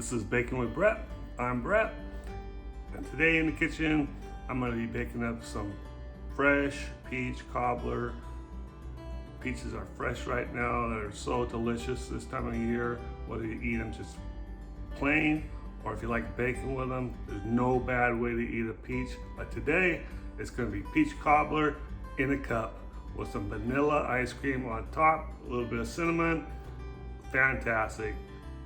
This is Baking with Brett. I'm Brett, and today in the kitchen I'm going to be baking up some fresh peach cobbler. Peaches are fresh right now. They're so delicious this time of year, whether you eat them just plain or if you like baking with them. There's no bad way to eat a peach, but today it's going to be peach cobbler in a cup with some vanilla ice cream on top, a little bit of cinnamon. Fantastic.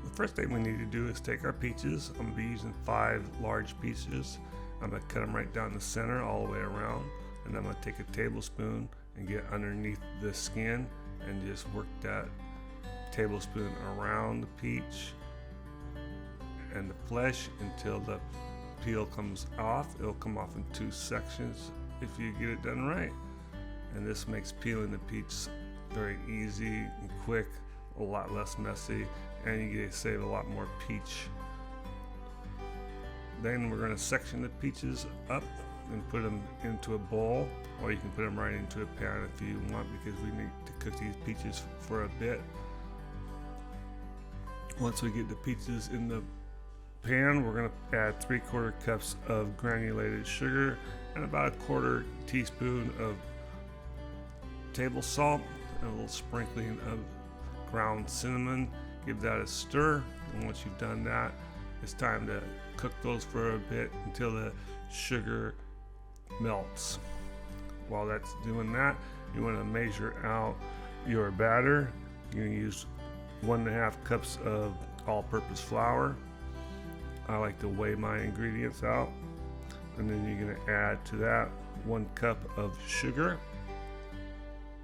The first thing we need to do is take our peaches. I'm going to be using 5 large pieces. I'm going to cut them right down the center all the way around, and I'm going to take a tablespoon and get underneath the skin and just work that tablespoon around the peach and the flesh until the peel comes off. It'll come off in 2 sections if you get it done right. And this makes peeling the peach very easy and quick, a lot less messy, and you get to save a lot more peach. Then we're going to section the peaches up and put them into a bowl, or you can put them right into a pan if you want, because we need to cook these peaches for a bit. Once we get the peaches in the pan, we're going to add 3/4 cups of granulated sugar and about 1/4 teaspoon of table salt and a little sprinkling of ground cinnamon. Give that a stir, and once you've done that, it's time to cook those for a bit until the sugar melts. While that's doing that, you want to measure out your batter. You're going to use 1.5 cups of all-purpose flour. I like to weigh my ingredients out, and then you're going to add to that 1 cup of sugar,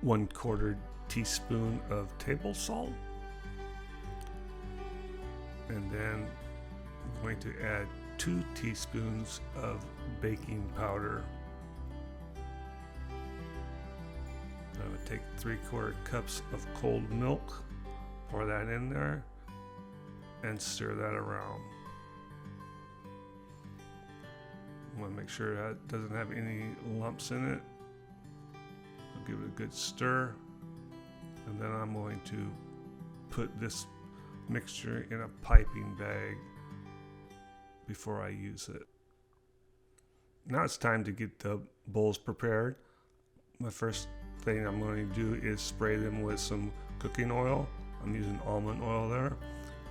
1/4 teaspoon of table salt, and then I'm going to add 2 teaspoons of baking powder. I'm going to take 3/4 cups of cold milk, pour that in there, and stir that around. I want to make sure that doesn't have any lumps in it. I'll give it a good stir, and then I'm going to put this mixture in a piping bag before I use it. Now it's time to get the bowls prepared. My first thing I'm going to do is spray them with some cooking oil. I'm using almond oil there.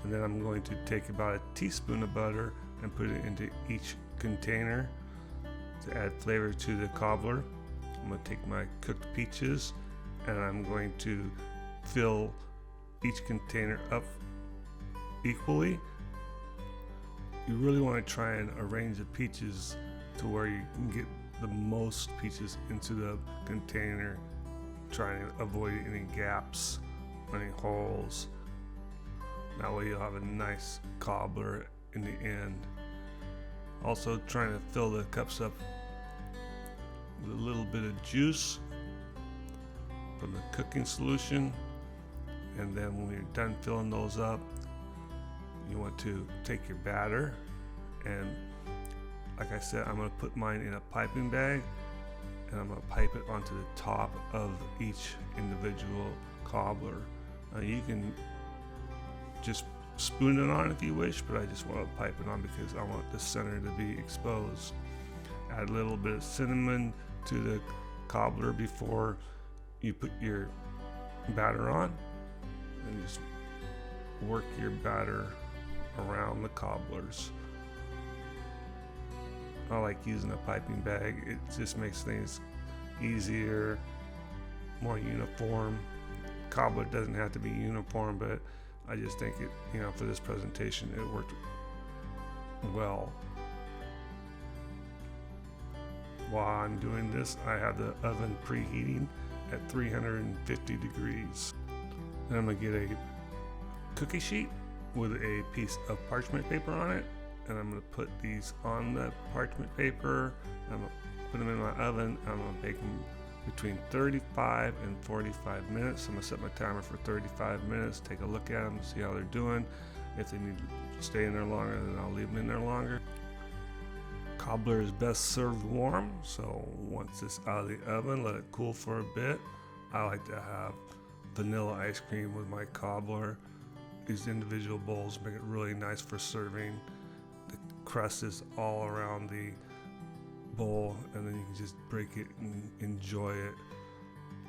And then I'm going to take about 1 teaspoon of butter and put it into each container to add flavor to the cobbler. I'm going to take my cooked peaches and I'm going to fill each container up equally. You really want to try and arrange the peaches to where you can get the most peaches into the container, trying to avoid any gaps, any holes. That way you'll have a nice cobbler in the end. Also trying to fill the cups up with a little bit of juice from the cooking solution, and then when you're done filling those up, you want to take your batter, and like I said, I'm going to put mine in a piping bag, and I'm going to pipe it onto the top of each individual cobbler. You can just spoon it on if you wish, but I just want to pipe it on because I want the center to be exposed. Add a little bit of cinnamon to the cobbler before you put your batter on, and just work your batter around the cobblers. I like using a piping bag. It just makes things easier, more uniform. Cobbler doesn't have to be uniform, but I just think it, for this presentation, it worked well. While I'm doing this, I have the oven preheating at 350 degrees. Then I'm gonna get a cookie sheet with a piece of parchment paper on it, and I'm gonna put these on the parchment paper. I'm gonna put them in my oven. I'm gonna bake them between 35 and 45 minutes. I'm gonna set my timer for 35 minutes, take a look at them, see how they're doing. If they need to stay in there longer, then I'll leave them in there longer. Cobbler is best served warm, so once it's out of the oven, let it cool for a bit. I like to have vanilla ice cream with my cobbler. these individual bowls make it really nice for serving. The crust is all around the bowl, and then you can just break it and enjoy it.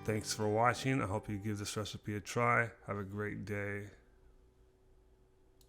Thanks for watching. I hope you give this recipe a try. Have a great day.